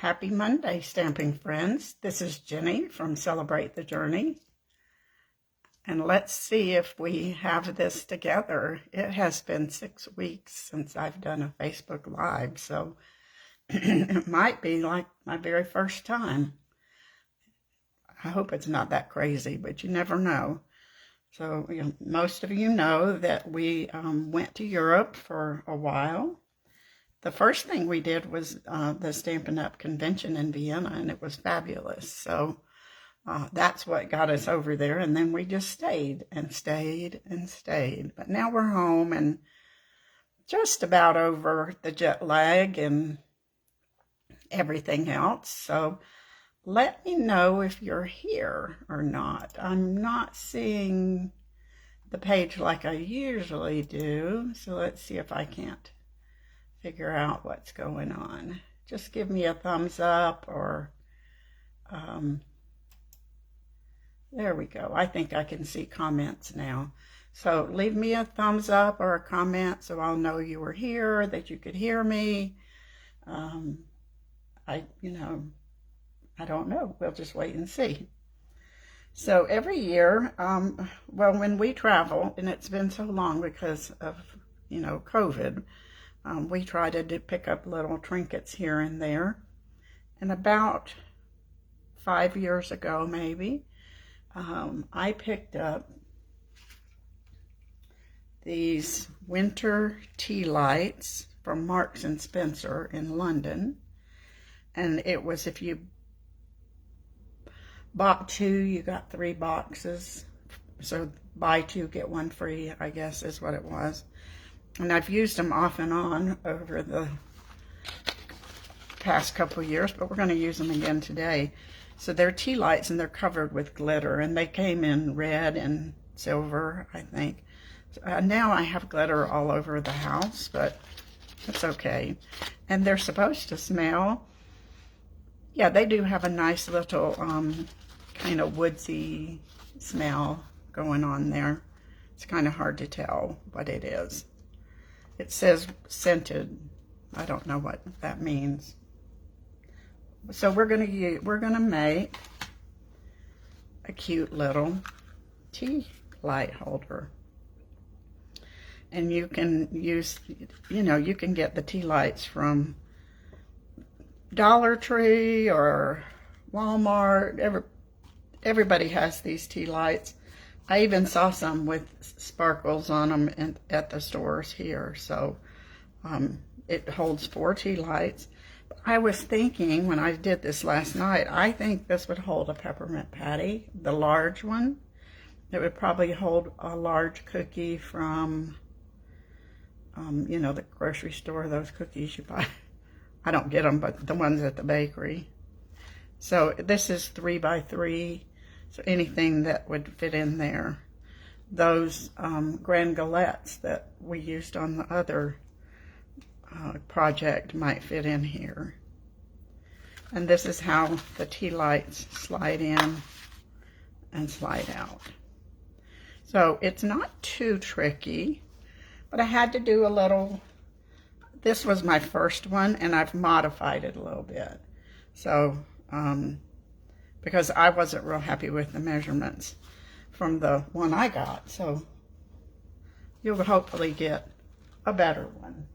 Happy Monday, stamping friends. This is Jenny from Celebrate the Journey. And let's see if we have this together. It has been 6 weeks since I've done a Facebook Live, so it might be like my very first time. I hope it's not that crazy, but you never know. So most of you know that we went to Europe for a while. The first thing we did was the Stampin' Up! Convention in Vienna, and it was fabulous. So that's what got us over there, and then we just stayed and stayed and stayed. But now we're home and just about over the jet lag and everything else. So let me know if you're here or not. I'm not seeing the page like I usually do, so let's see if I can't figure out what's going on. Just give me a thumbs up or there we go. I think I can see comments now. So leave me a thumbs up or a comment so I'll know you were here, that you could hear me. I don't know. We'll just wait and see. So every year, well, when we travel, and it's been so long because of, COVID, we try to pick up little trinkets here and there. And about 5 years ago, maybe, I picked up these winter tea lights from Marks and Spencer in London. And it was, if you bought 2, you got 3 boxes. So buy 2, get 1 free, I guess is what it was. And I've used them off and on over the past couple years, but we're going to use them again today. So they're tea lights and they're covered with glitter, and they came in red and silver, I think. So, now I have glitter all over the house, but it's okay. And they're supposed to smell. Yeah, they do have a nice little kind of woodsy smell going on there. It's kind of hard to tell what it is. It says scented. I don't know what that means. So we're gonna make a cute little tea light holder. And you can use, you can get the tea lights from Dollar Tree or Walmart. Everybody has these tea lights. I even saw some with sparkles on them at the stores here. So it holds 4 tea lights. I was thinking when I did this last night, I think this would hold a peppermint patty, the large one. It would probably hold a large cookie from, the grocery store, those cookies you buy. I don't get them, but the ones at the bakery. So this is 3 by 3. So anything that would fit in there. Those granulets that we used on the other project might fit in here. And this is how the tea lights slide in and slide out. So it's not too tricky, but I had to do a little. This was my first one, and I've modified it a little bit. So, because I wasn't real happy with the measurements from the one I got. So you'll hopefully get a better one.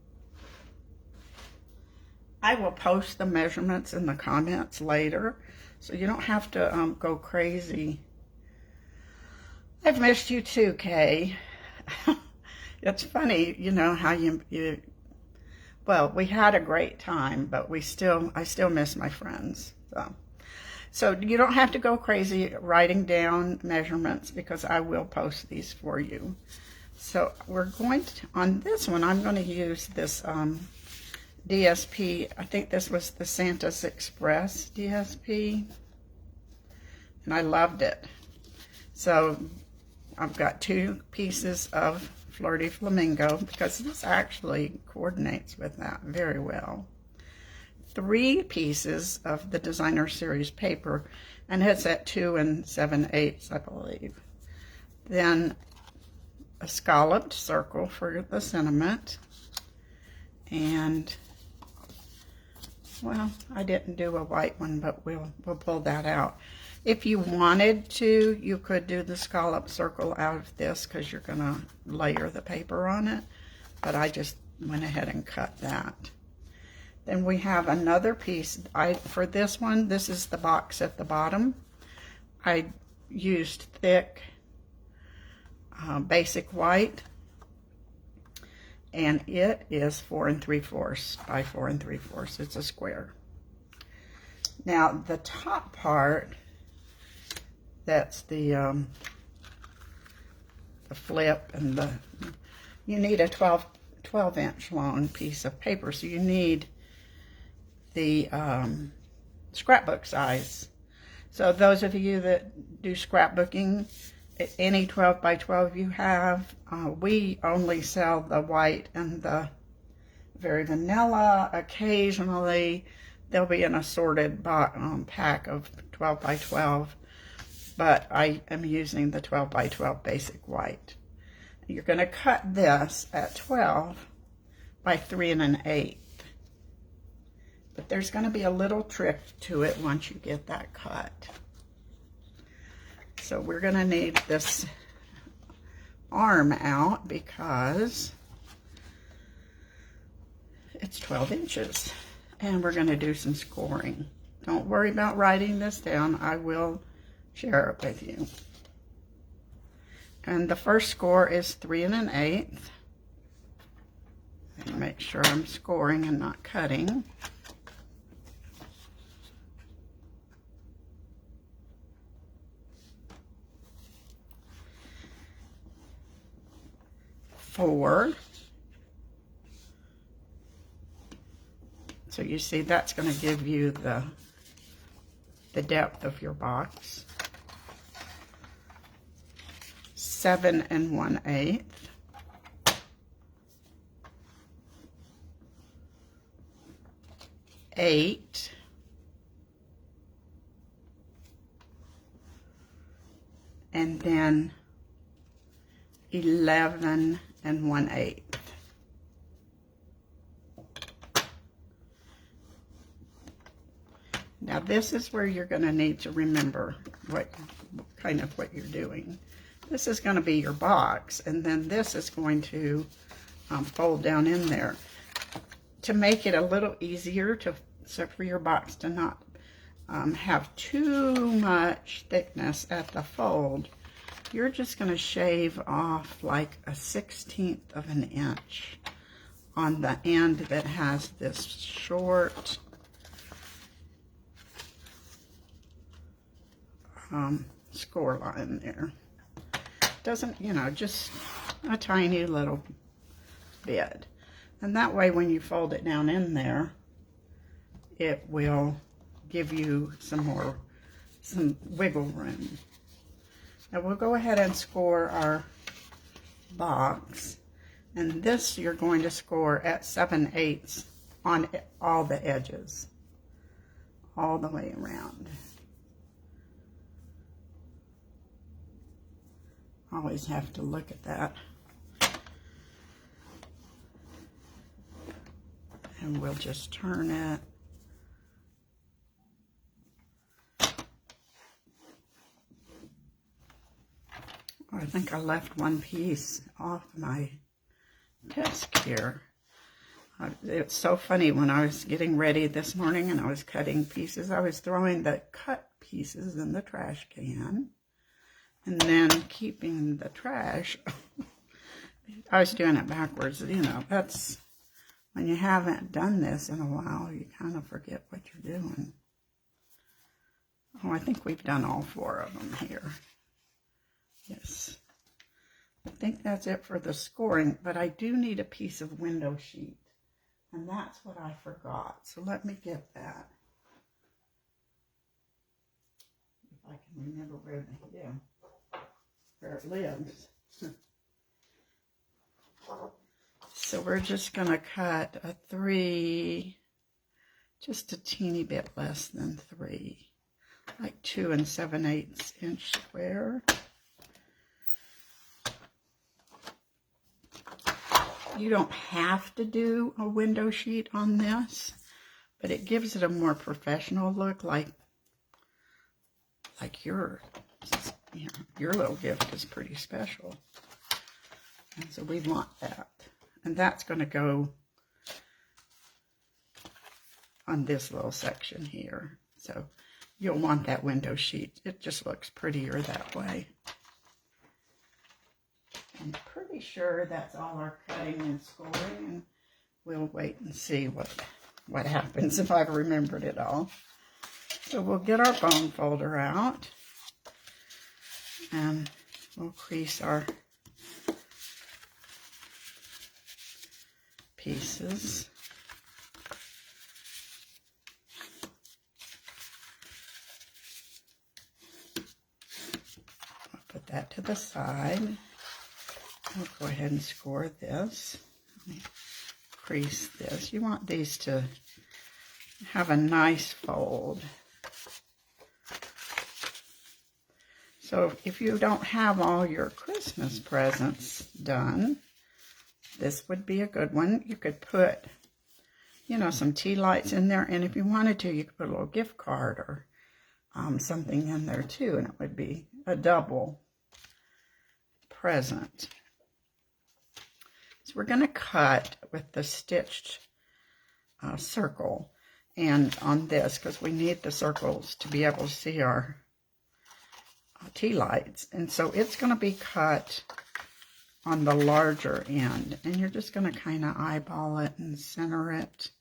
I will post the measurements in the comments later, so you don't have to go crazy. I've missed you too, Kay. It's funny, how well, we had a great time, but I still miss my friends. So you don't have to go crazy writing down measurements, because I will post these for you. So we're going to, on this one, I'm going to use this DSP. I think this was the Santa's Express DSP, and I loved it. So I've got 2 pieces of Flirty Flamingo, because this actually coordinates with that very well. 3 pieces of the Designer Series paper, and it's at 2 7/8, I believe. Then a scalloped circle for the sentiment, and Well, I didn't do a white one, but we'll pull that out. If you wanted to, you could do the scallop circle out of this because you're going to layer the paper on it. But I just went ahead and cut that. Then we have another piece. For this one, this is the box at the bottom. I used thick basic white, and it is 4 3/4 by 4 3/4. It's a square. Now the top part, that's the flip and you need a 12 inch long piece of paper, so you need the scrapbook size. So those of you that do scrapbooking, any 12 by 12 you have, we only sell the white and the very vanilla. Occasionally there'll be an assorted pack of 12 by 12, but I am using the 12 by 12 basic white. You're going to cut this at 12 by 3 1/8. But there's going to be a little trick to it once you get that cut. So we're going to need this arm out because it's 12 inches. And we're going to do some scoring. Don't worry about writing this down. I will share it with you. And the first score is 3 1/8. And make sure I'm scoring and not cutting. Four. So you see that's going to give you the depth of your box. 7 1/8. 8. 11 1/8. Now this is where you're going to need to remember what you're doing. This is going to be your box, and then this is going to fold down in there. To make it a little easier so for your box to not have too much thickness at the fold, you're just going to shave off like a 1/16 of an inch on the end that has this short score line there. Doesn't, just a tiny little bit. And that way when you fold it down in there, it will give you some wiggle room. Now we'll go ahead and score our box, and this you're going to score at 7/8 on all the edges, all the way around. Always have to look at that. And we'll just turn it. I think I left one piece off my desk here. It's so funny, when I was getting ready this morning and I was cutting pieces, I was throwing the cut pieces in the trash can and then keeping the trash. I was doing it backwards. That's when you haven't done this in a while, you kind of forget what you're doing. Oh, I think we've done all 4 of them here. Yes. I think that's it for the scoring, but I do need a piece of window sheet, and that's what I forgot. So let me get that. If I can remember where it lives. So we're just going to cut a 3, just a teeny bit less than 3, like 2 7/8 inch square. You don't have to do a window sheet on this, but it gives it a more professional look, like your, you know, your little gift is pretty special. And so we want that. And that's going to go on this little section here. So you'll want that window sheet. It just looks prettier that way. I'm pretty sure that's all our cutting and scoring, and we'll wait and see what happens if I've remembered it all. So we'll get our bone folder out, and we'll crease our pieces. I'll put that to the side. I'll go ahead and score this. Let me crease this. You want these to have a nice fold. So if you don't have all your Christmas presents done, this would be a good one. You could put, you know, some tea lights in there, and if you wanted to, you could put a little gift card or something in there too, and it would be a double present. So we're going to cut with the stitched circle, and on this, because we need the circles to be able to see our tea lights, and so it's going to be cut on the larger end, and you're just going to kind of eyeball it and center it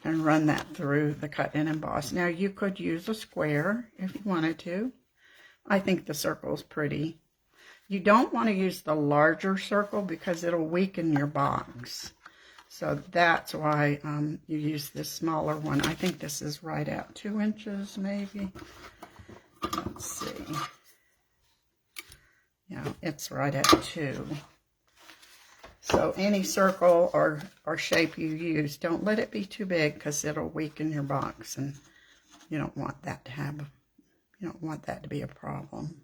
and run that through the cut and emboss. Now you could use a square if you wanted to. I think the circle's pretty. You don't want to use the larger circle because it'll weaken your box. So that's why you use this smaller one. I think this is right at 2 inches maybe. Let's see. Yeah, it's right at 2. So any circle or shape you use, don't let it be too big because it'll weaken your box, and you don't want that to be a problem.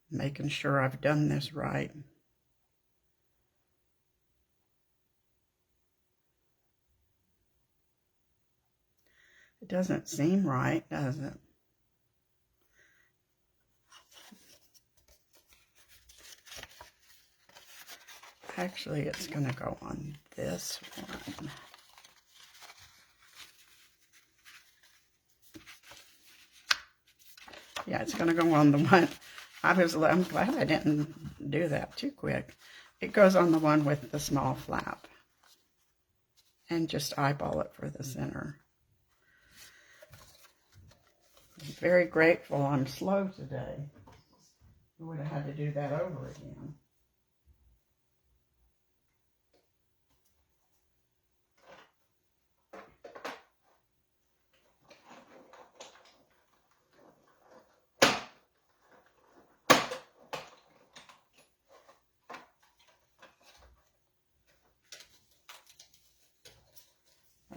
Making sure I've done this right. It doesn't seem right, does it? Actually, it's going to go on this one. Yeah, it's going to go on the one. I'm glad I didn't do that too quick. It goes on the one with the small flap. And just eyeball it for the center. I'm very grateful I'm slow today. We would have had to do that over again.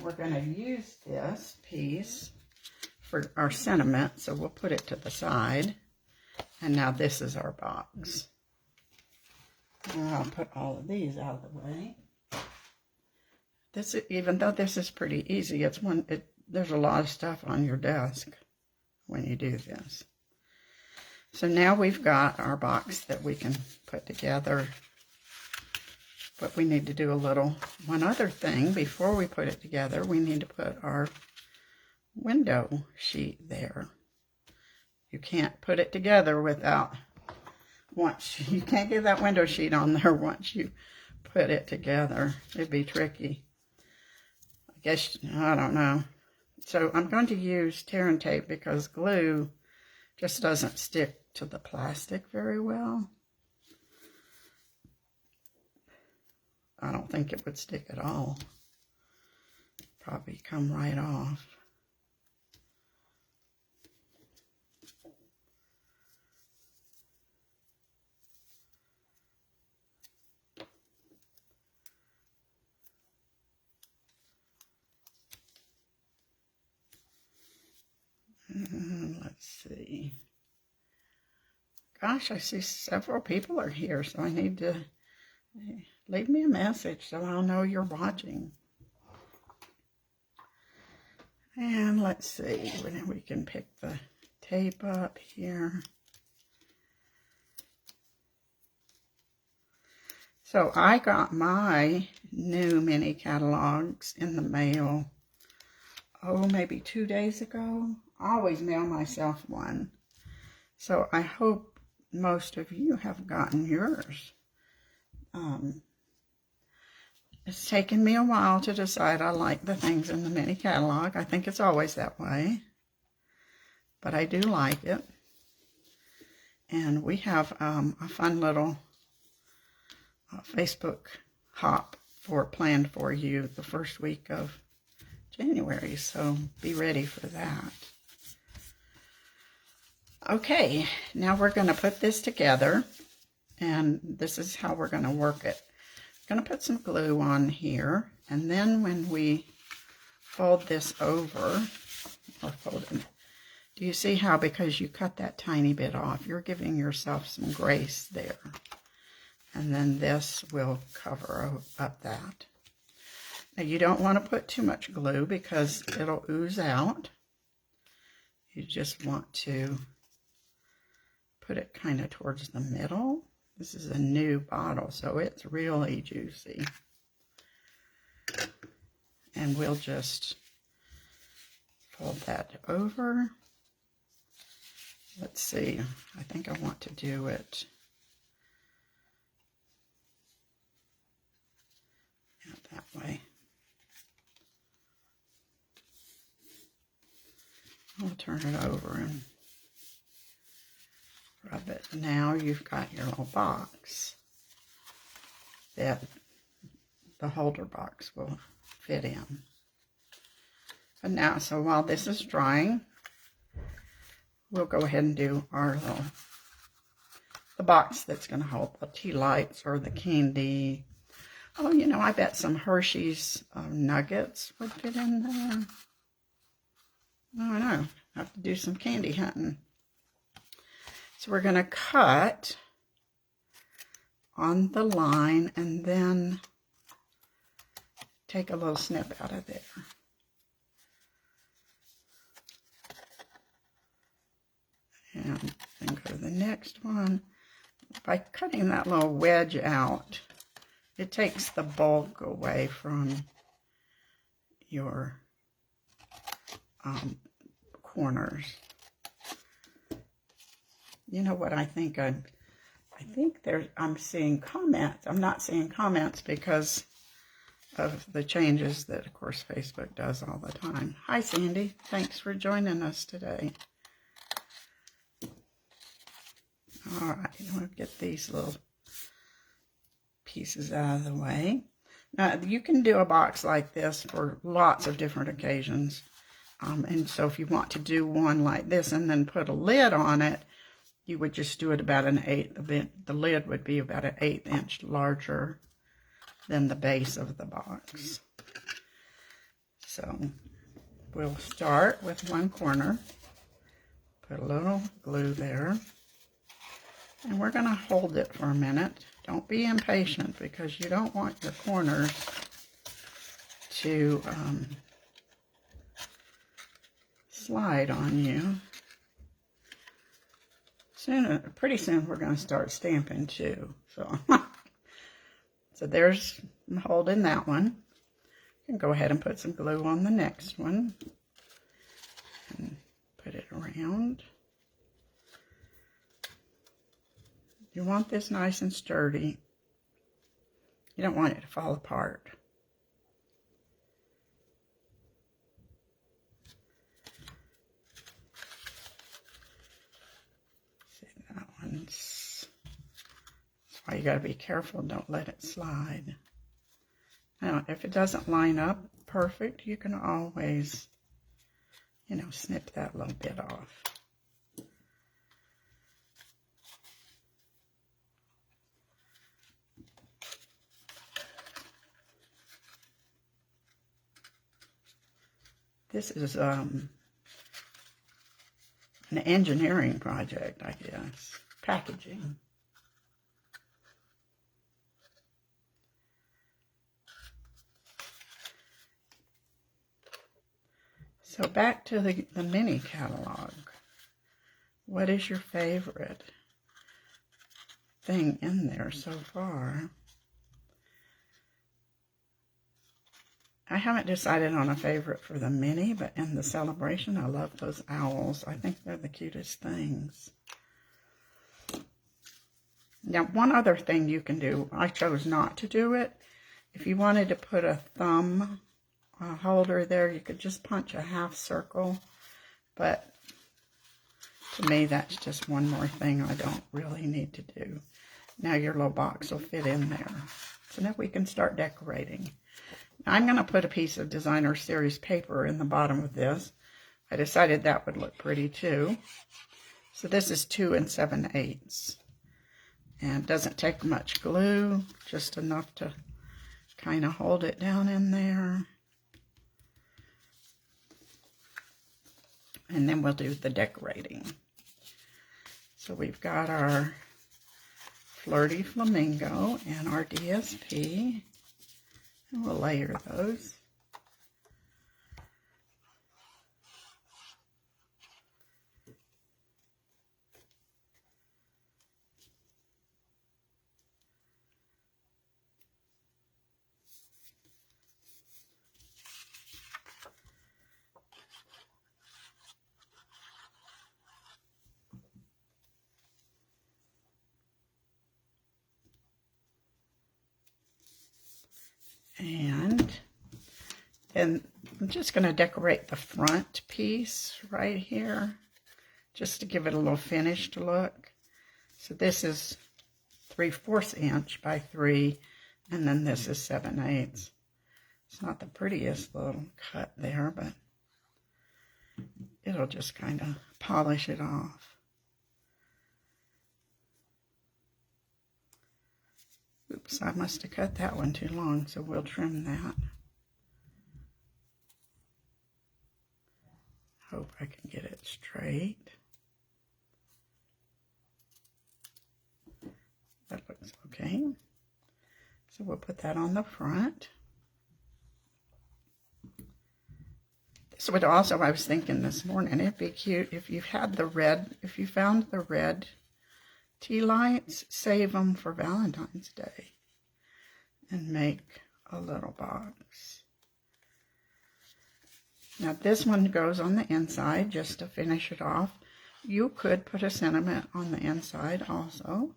We're going to use this piece for our sentiment, so we'll put it to the side. And now this is our box. And I'll put all of these out of the way. This, even though this is pretty easy, there's a lot of stuff on your desk when you do this. So now we've got our box that we can put together. But we need to do one other thing before we put it together. We need to put our window sheet there. You can't put it together you can't get that window sheet on there once you put it together. It'd be tricky. I don't know. So I'm going to use tear and tape because glue just doesn't stick to the plastic very well. I don't think it would stick at all. Probably come right off. Let's see. Gosh, I see several people are here, so I need to leave me a message so I'll know you're watching. And let's see when we can pick the tape up here. So I got my new mini catalogs in the mail, oh, maybe 2 days ago. I always mail myself one. So I hope most of you have gotten yours. It's taken me a while to decide I like the things in the mini catalog. I think it's always that way, but I do like it. And we have a fun little Facebook hop planned for you the first week of January, so be ready for that. Okay, now we're going to put this together, and this is how we're going to work it. I'm going to put some glue on here, and then when we fold this over, or fold it, do you see how because you cut that tiny bit off, you're giving yourself some grace there? And then this will cover up that. Now you don't want to put too much glue because it'll ooze out. You just want to put it kind of towards the middle. This is a new bottle, so it's really juicy. And we'll just fold that over. Let's see, I think I want to do it that way. I'll turn it over and rub it. Now you've got your little box that the holder box will fit in. But now, so while this is drying, we'll go ahead and do our the box that's going to hold the tea lights or the candy. Oh, you know, I bet some Hershey's nuggets would fit in there. I don't know. I have to do some candy hunting. So we're going to cut on the line and then take a little snip out of there. And then go to the next one. By cutting that little wedge out, it takes the bulk away from your corners. You know what I think? I think I'm seeing comments. I'm not seeing comments because of the changes that, of course, Facebook does all the time. Hi, Sandy. Thanks for joining us today. All right, we'll get these little pieces out of the way. Now, you can do a box like this for lots of different occasions. And so if you want to do one like this and then put a lid on it, you would just do it about an eighth. The lid would be about an 1/8 inch larger than the base of the box. So we'll start with one corner. Put a little glue there. And we're going to hold it for a minute. Don't be impatient because you don't want your corners to slide on you. Pretty soon we're going to start stamping too. So, so there's, I'm holding that one. You can go ahead and put some glue on the next one. And put it around. You want this nice and sturdy. You don't want it to fall apart. See, that one's... That's why you got to be careful. Don't let it slide. Now, if it doesn't line up perfect, you can always, you know, snip that little bit off. This is an engineering project, I guess. Packaging. So back to the mini catalog. What is your favorite thing in there so far? I haven't decided on a favorite for the mini, but in the celebration, I love those owls. I think they're the cutest things. Now, one other thing you can do, I chose not to do it. If you wanted to put a thumb holder there, you could just punch a half circle. But to me, that's just one more thing I don't really need to do. Now your little box will fit in there. So now we can start decorating. I'm going to put a piece of designer series paper in the bottom of this. I decided that would look pretty too. So this is 2 7/8. And it doesn't take much glue, just enough to kind of hold it down in there. And then we'll do the decorating. So we've got our Flirty Flamingo and our DSP. And we'll layer those. And I'm just going to decorate the front piece right here, just to give it a little finished look. So this is 3/4 inch by 3, and then this is 7/8. It's not the prettiest little cut there, but it'll just kind of polish it off. Oops, I must have cut that one too long, so we'll trim that. Hope I can get it straight. That looks okay. So we'll put that on the front. This would also, I was thinking this morning, it'd be cute if you had the red, if you found the red tea lights, save them for Valentine's Day and make a little box. Now this one goes on the inside just to finish it off. You could put a sentiment on the inside also.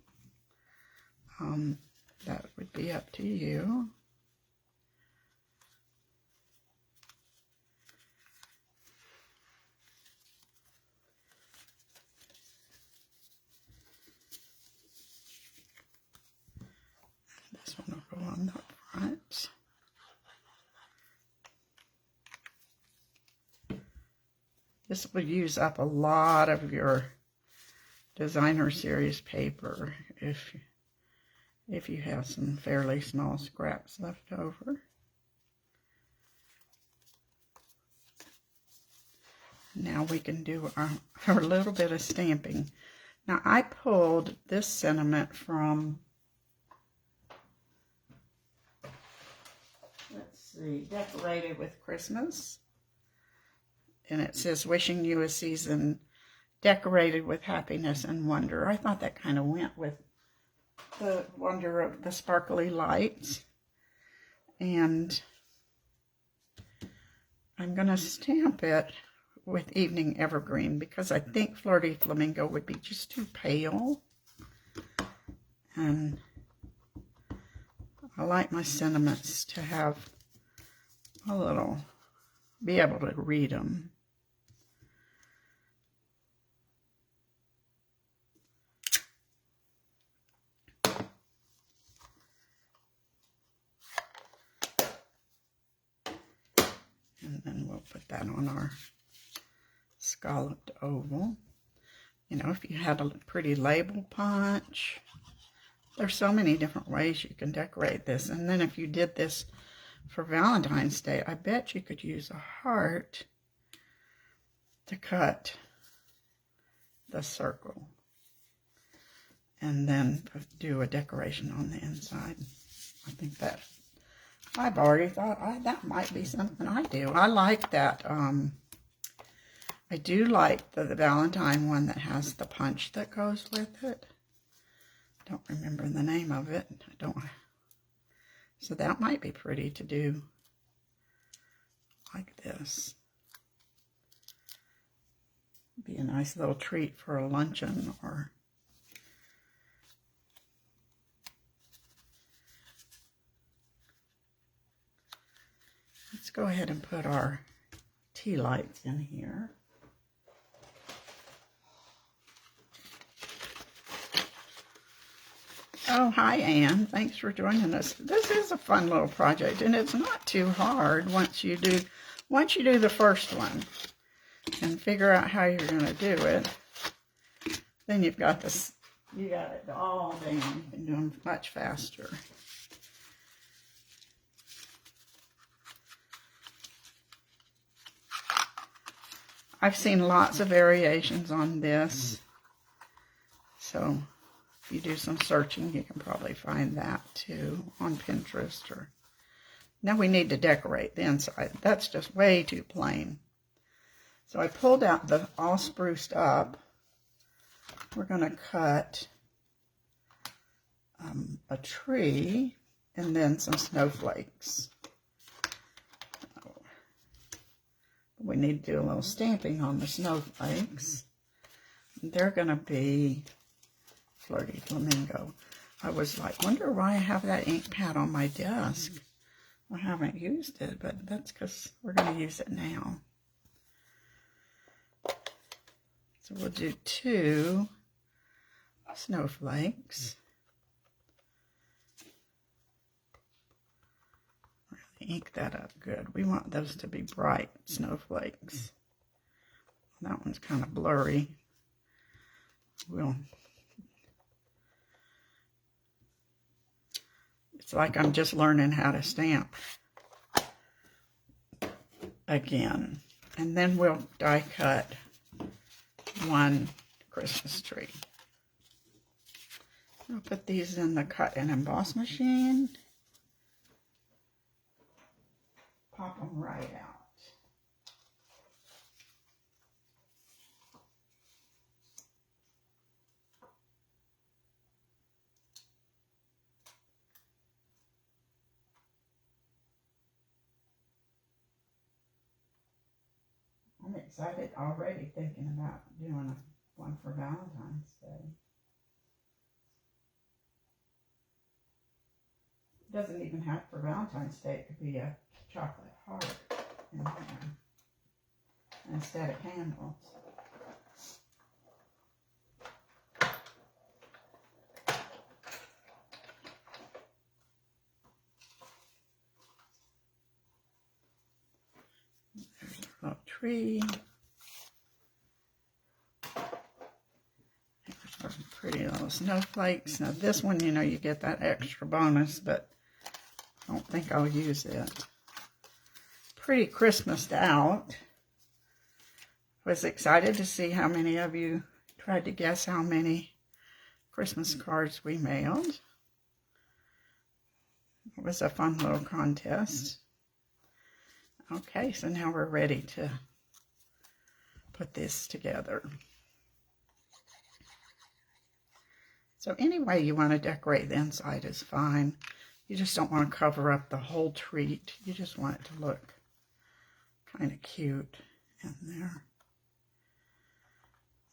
That would be up to you. This one will go on the front. This will use up a lot of your designer series paper if you have some fairly small scraps left over. Now we can do our little bit of stamping. Now I pulled this sentiment from, let's see, Decorated with Christmas. And it says, wishing you a season decorated with happiness and wonder. I thought that kind of went with the wonder of the sparkly lights. And I'm going to stamp it with Evening Evergreen because I think Flirty Flamingo would be just too pale. And I like my sentiments to have a little, be able to read them. And then we'll put that on our scalloped oval. You know, if you had a pretty label punch, there's so many different ways you can decorate this. And then if you did this for Valentine's Day, I bet you could use a heart to cut the circle. And then do a decoration on the inside. I think that, I've already thought that might be something I do. I like that I do like the Valentine one that has the punch that goes with it. Don't remember the name of it. So that might be pretty to do like this. Be a nice little treat for a luncheon or let's go ahead and put our tea lights in here. Oh, hi, Anne. Thanks for joining us. This is a fun little project, and it's not too hard once you do the first one and figure out how you're going to do it. Then you've got this, you got it all down. You can do them much faster. I've seen lots of variations on this, so if you do some searching, you can probably find that too on Pinterest. Or now we need to decorate the inside. That's just way too plain. So I pulled out the all spruced up. We're going to cut a tree and then some snowflakes. We need to do a little stamping on the snowflakes. They're going to be Flirty Flamingo. I was like, wonder why I have that ink pad on my desk. I haven't used it, but that's because we're going to use it now. So we'll do 2 snowflakes. Really ink that up good. We want those to be bright snowflakes. That one's kind of blurry. It's like I'm just learning how to stamp again. And then we'll die cut 1 Christmas tree. I'll put these in the cut and emboss machine. Pop them right out. I'm excited already thinking about doing one for Valentine's Day. It doesn't even have for Valentine's Day. It could be a chocolate heart in there instead of candles. There's our little tree. There's our pretty little snowflakes. Now this one, you know, you get that extra bonus, but I don't think I'll use it. Pretty Christmased out. Was excited to see how many of you tried to guess how many Christmas cards we mailed. It was a fun little contest. Okay, so now we're ready to put this together. So any way you want to decorate the inside is fine. You just don't want to cover up the whole treat. You just want it to look kind of cute in there.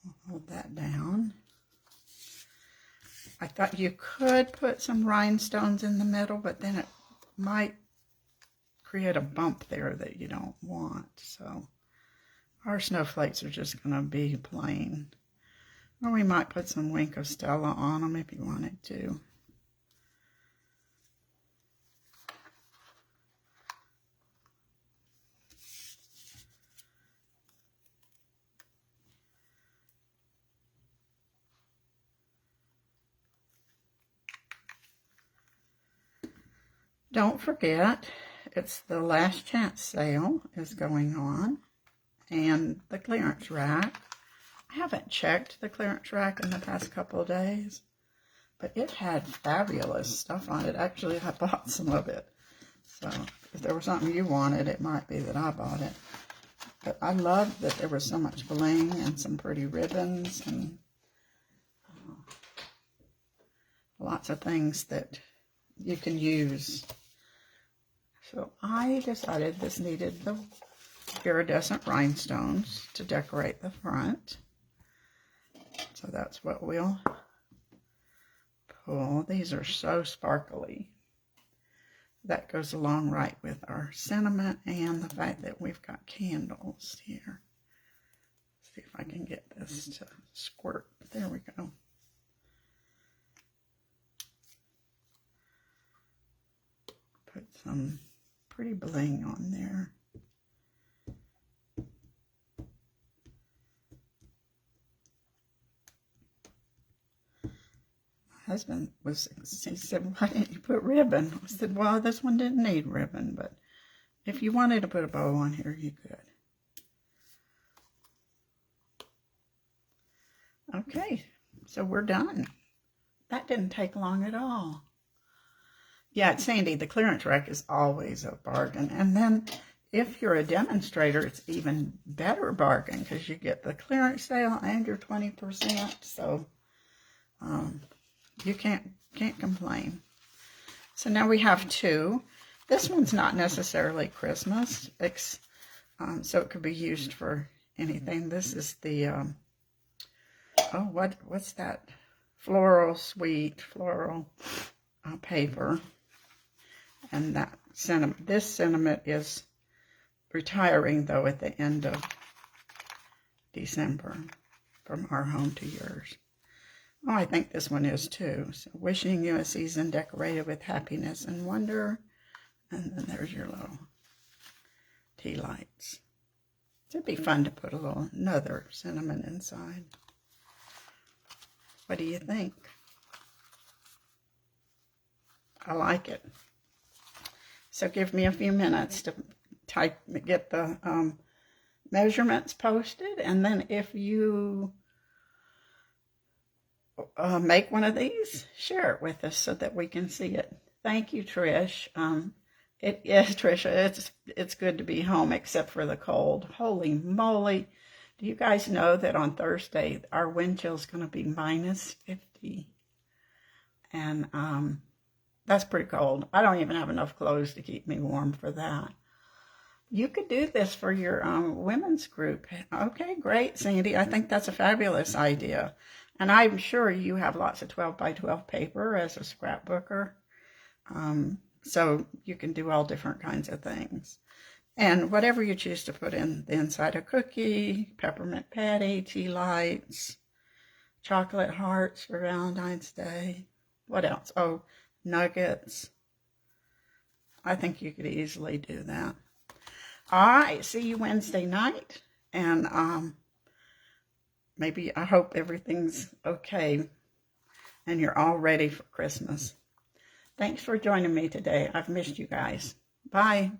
I'll hold that down. I thought you could put some rhinestones in the middle, but then it might create a bump there that you don't want. So our snowflakes are just going to be plain. Or we might put some Wink of Stella on them if you wanted to. Don't forget, it's the last chance sale is going on, and the clearance rack. I haven't checked the clearance rack in the past couple of days, but it had fabulous stuff on it. Actually, I bought some of it. So if there was something you wanted, it might be that I bought it. But I love that there was so much bling and some pretty ribbons and lots of things that you can use. So I decided this needed the iridescent rhinestones to decorate the front. So that's what we'll pull. These are so sparkly. That goes along right with our sentiment and the fact that we've got candles here. Let's see if I can get this to squirt. There we go. Put some pretty bling on there. My husband he said, why didn't you put ribbon? I said, well, this one didn't need ribbon, but if you wanted to put a bow on here, you could. Okay, so we're done. That didn't take long at all. Yeah, it's Sandy. The clearance rack is always a bargain. And then if you're a demonstrator, it's even better bargain because you get the clearance sale and your 20%. So you can't complain. So now we have two. This one's not necessarily Christmas. So it could be used for anything. This is the, what's that? Sweet floral paper. And that sentiment, this sentiment is retiring, though, at the end of December, from our home to yours. Oh, I think this one is, too. So, wishing you a season decorated with happiness and wonder. And then there's your little tea lights. It'd be fun to put another sentiment inside. What do you think? I like it. So give me a few minutes to get the measurements posted, and then if you make one of these, share it with us so that we can see it. Thank you, Trish. It is, Trisha. It's good to be home, except for the cold. Holy moly! Do you guys know that on Thursday our wind chill is going to be -50, and that's pretty cold. I don't even have enough clothes to keep me warm for that. You could do this for your women's group. Okay, great, Sandy. I think that's a fabulous idea. And I'm sure you have lots of 12 by 12 paper as a scrapbooker. So you can do all different kinds of things. And whatever you choose to put in the inside, a cookie, peppermint patty, tea lights, chocolate hearts for Valentine's Day. What else? Oh, nuggets. I think you could easily do that. All right, see you Wednesday night, and I hope everything's okay and you're all ready for Christmas. Thanks for joining me today. I've missed you guys. Bye.